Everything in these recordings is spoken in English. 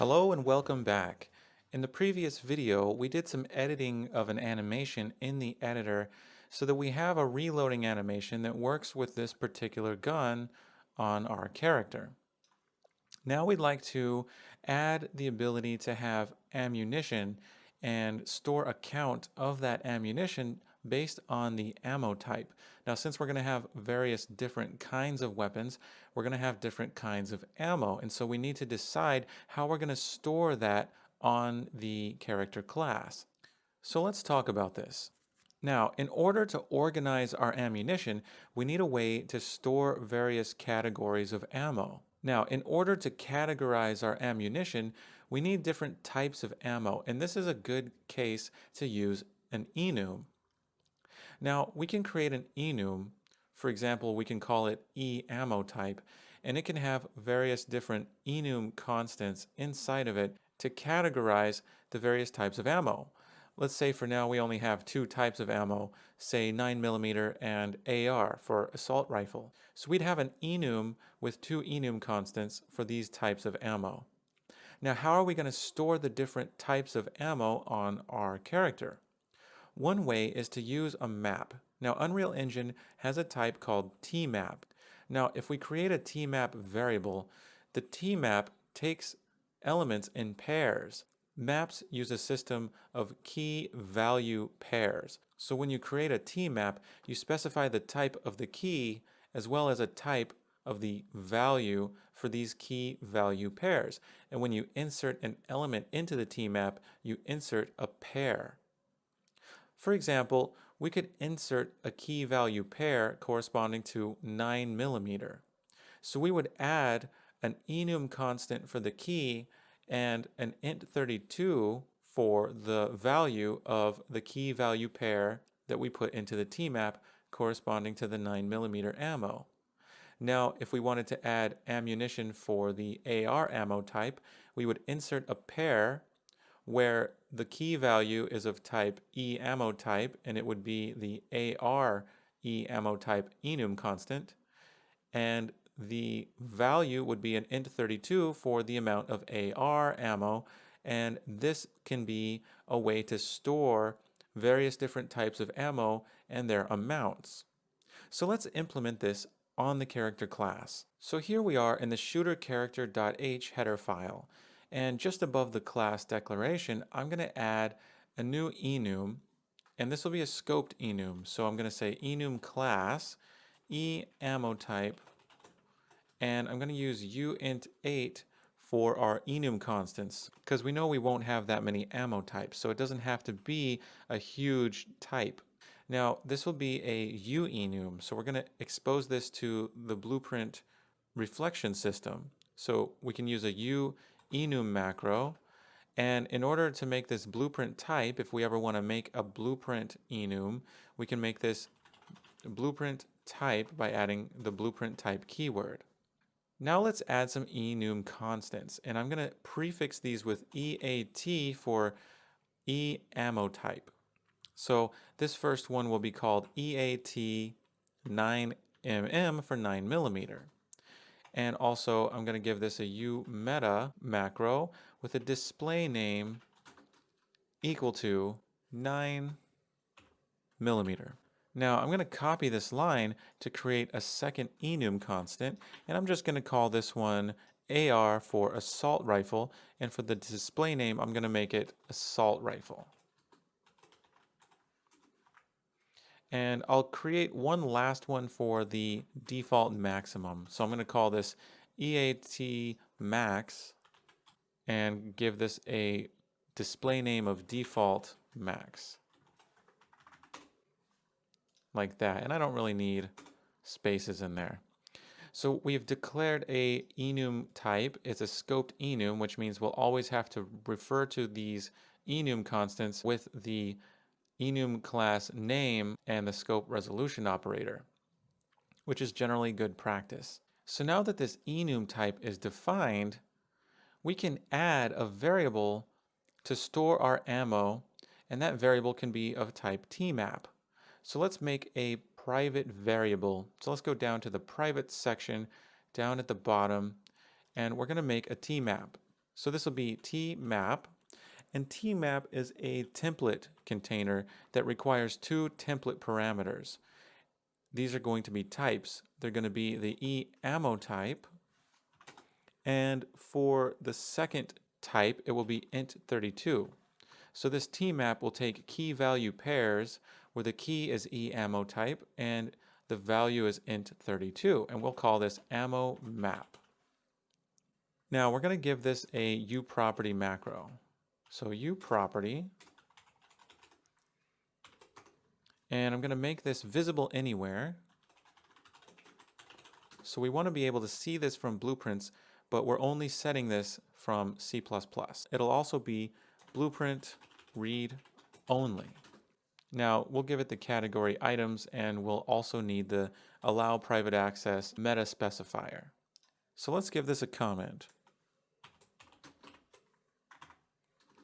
Hello and welcome back. In the previous video, we did some editing of an animation in the editor so that we have a reloading animation that works with this particular gun on our character. Now we'd like to add the ability to have ammunition and store a count of that ammunition based on the ammo type. Now, since we're going to have various different kinds of weapons, we're going to have different kinds of ammo. And so we need to decide how we're going to store that on the character class. So let's talk about this. Now, in order to organize our ammunition, we need a way to store various categories of ammo. Now, in order to categorize our ammunition, we need different types of ammo, and this is a good case to use an enum. Now, we can create an enum. For example, we can call it e-ammo type, and it can have various different enum constants inside of it to categorize the various types of ammo. Let's say for now we only have two types of ammo, say 9mm and AR for assault rifle. So we'd have an enum with two enum constants for these types of ammo. Now, how are we going to store the different types of ammo on our character? One way is to use a map. Now, Unreal Engine has a type called tmap. Now, if we create a tmap variable, the tmap takes elements in pairs. Maps use a system of key-value pairs. So when you create a tmap, you specify the type of the key as well as a type of the value for these key-value pairs. And when you insert an element into the tmap, you insert a pair. For example, we could insert a key-value pair corresponding to 9mm. So we would add an enum constant for the key and an int32 for the value of the key value pair that we put into the tmap corresponding to the 9mm ammo. Now, if we wanted to add ammunition for the AR ammo type, we would insert a pair where the key value is of type E ammo type, and it would be the AR E ammo type enum constant, and the value would be an int32 for the amount of AR ammo, and this can be a way to store various different types of ammo and their amounts. So let's implement this on the character class. So here we are in the shooter_character.h header file, and just above the class declaration, I'm going to add a new enum, and this will be a scoped enum. So I'm going to say enum class, e ammo type, and I'm going to use uint8 for our enum constants because we know we won't have that many ammo types, so it doesn't have to be a huge type. Now, this will be a uenum, so we're going to expose this to the blueprint reflection system. So we can use a uenum macro, and in order to make this blueprint type, if we ever want to make a blueprint enum, we can make this blueprint type by adding the blueprint type keyword. Now let's add some enum constants, and I'm going to prefix these with EAT for E ammo type. So this first one will be called EAT 9mm for 9mm. And also I'm going to give this a umeta macro with a display name equal to 9mm. Now I'm going to copy this line to create a second enum constant, and I'm just going to call this one AR for assault rifle, and for the display name I'm going to make it assault rifle. And I'll create one last one for the default maximum. So I'm going to call this EAT max and give this a display name of default max. Like that, and I don't really need spaces in there. So we've declared a enum type. It's a scoped enum, which means we'll always have to refer to these enum constants with the enum class name and the scope resolution operator, which is generally good practice. So now that this enum type is defined, we can add a variable to store our ammo, and that variable can be of type tmap. So let's make a private variable. So let's go down to the private section down at the bottom, and we're going to make a tmap. So this will be tmap, and tmap is a template container that requires two template parameters. These are going to be types. They're going to be the eammo type, and for the second type, it will be int32. So this tmap will take key value pairs where the key is eammo type and the value is int32, and we'll call this ammo map. Now we're going to give this a uProperty macro. So uProperty, and I'm going to make this visible anywhere. So we want to be able to see this from blueprints, but we're only setting this from C++. It'll also be blueprint read only. Now we'll give it the category items, and we'll also need the allow private access meta specifier. So let's give this a comment.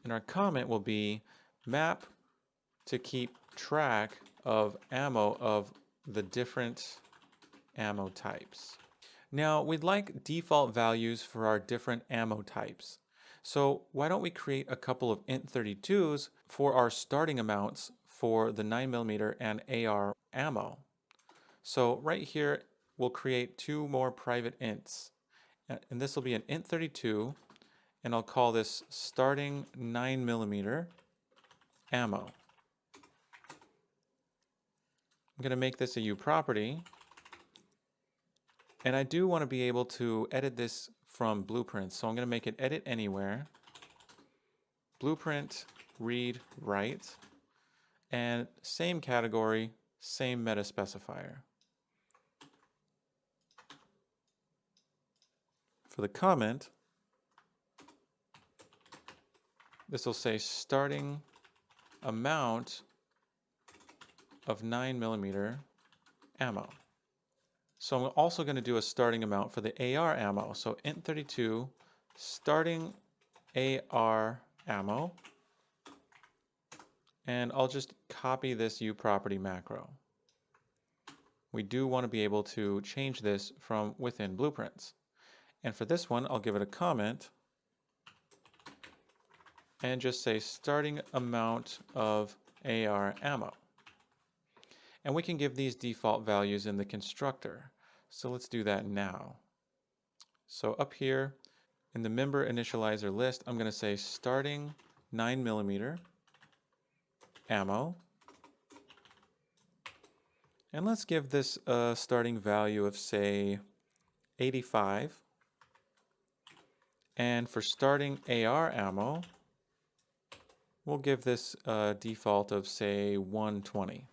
And our comment will be map to keep track of ammo of the different ammo types. Now we'd like default values for our different ammo types. So why don't we create a couple of int32s for our starting amounts for the 9mm and AR ammo. So right here we'll create two more private ints, and this will be an int32, and I'll call this starting 9mm ammo. I'm going to make this a uProperty, and I do want to be able to edit this from blueprints, so I'm going to make it edit anywhere, blueprint read write, and same category, same meta specifier. For the comment, this will say starting amount of 9mm ammo. So I'm also going to do a starting amount for the AR ammo. So int32 starting AR ammo, and I'll just copy this uProperty macro. We do want to be able to change this from within blueprints. And for this one, I'll give it a comment and just say starting amount of AR ammo. And we can give these default values in the constructor. So let's do that now. So up here in the member initializer list, I'm going to say starting 9mm ammo. And let's give this a starting value of, say, 85. And for starting AR ammo, we'll give this a default of, say, 120.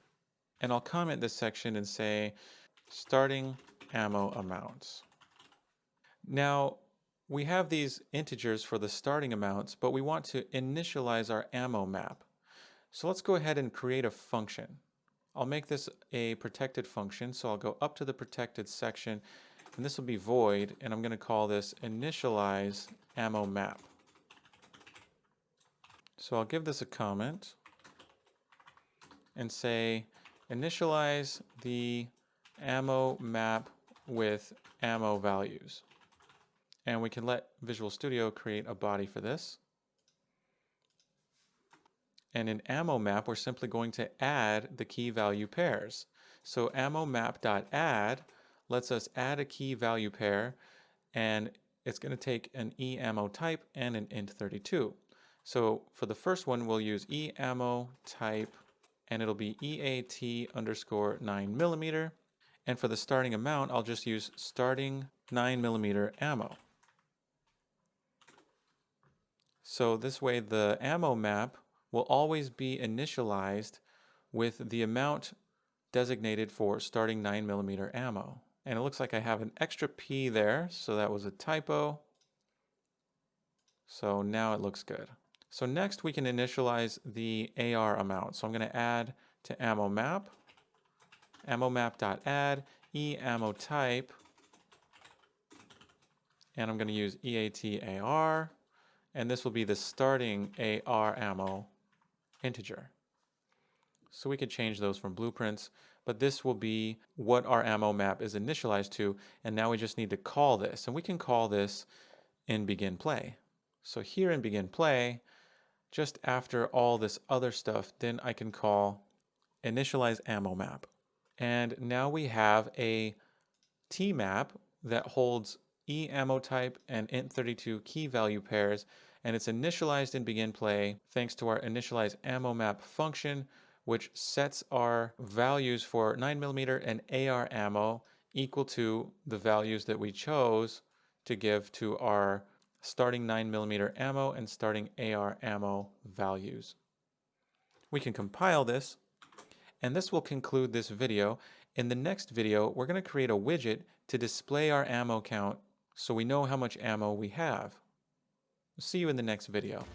And I'll comment this section and say starting ammo amounts. Now, we have these integers for the starting amounts, but we want to initialize our ammo map. So let's go ahead and create a function. I'll make this a protected function, so I'll go up to the protected section, and this will be void, and I'm going to call this initialize ammo map. So I'll give this a comment and say initialize the ammo map with ammo values. And we can let Visual Studio create a body for this. And in ammo map, we're simply going to add the key value pairs. So ammo map.add lets us add a key value pair, and it's going to take an eammo type and an int32. So for the first one, we'll use eammo type, and it'll be EAT underscore 9mm. And for the starting amount, I'll just use starting 9mm ammo. So this way the ammo map will always be initialized with the amount designated for starting 9mm ammo. And it looks like I have an extra P there, so that was a typo. So now it looks good. So next we can initialize the AR amount. So I'm going to add to ammo map, ammo map.add, eammo type, and I'm going to use EATAR, and this will be the starting AR ammo integer. So we could change those from blueprints, but this will be what our ammo map is initialized to, and now we just need to call this, and we can call this in begin play. So here in begin play, just after all this other stuff, then I can call initialize ammo map. And now we have a T map that holds E ammo type and int32 key value pairs, and it's initialized in begin play thanks to our initialize ammo map function, which sets our values for 9mm and AR ammo equal to the values that we chose to give to our starting 9mm ammo and starting AR ammo values. We can compile this, and this will conclude this video. In the next video, we're going to create a widget to display our ammo count so we know how much ammo we have. See you in the next video.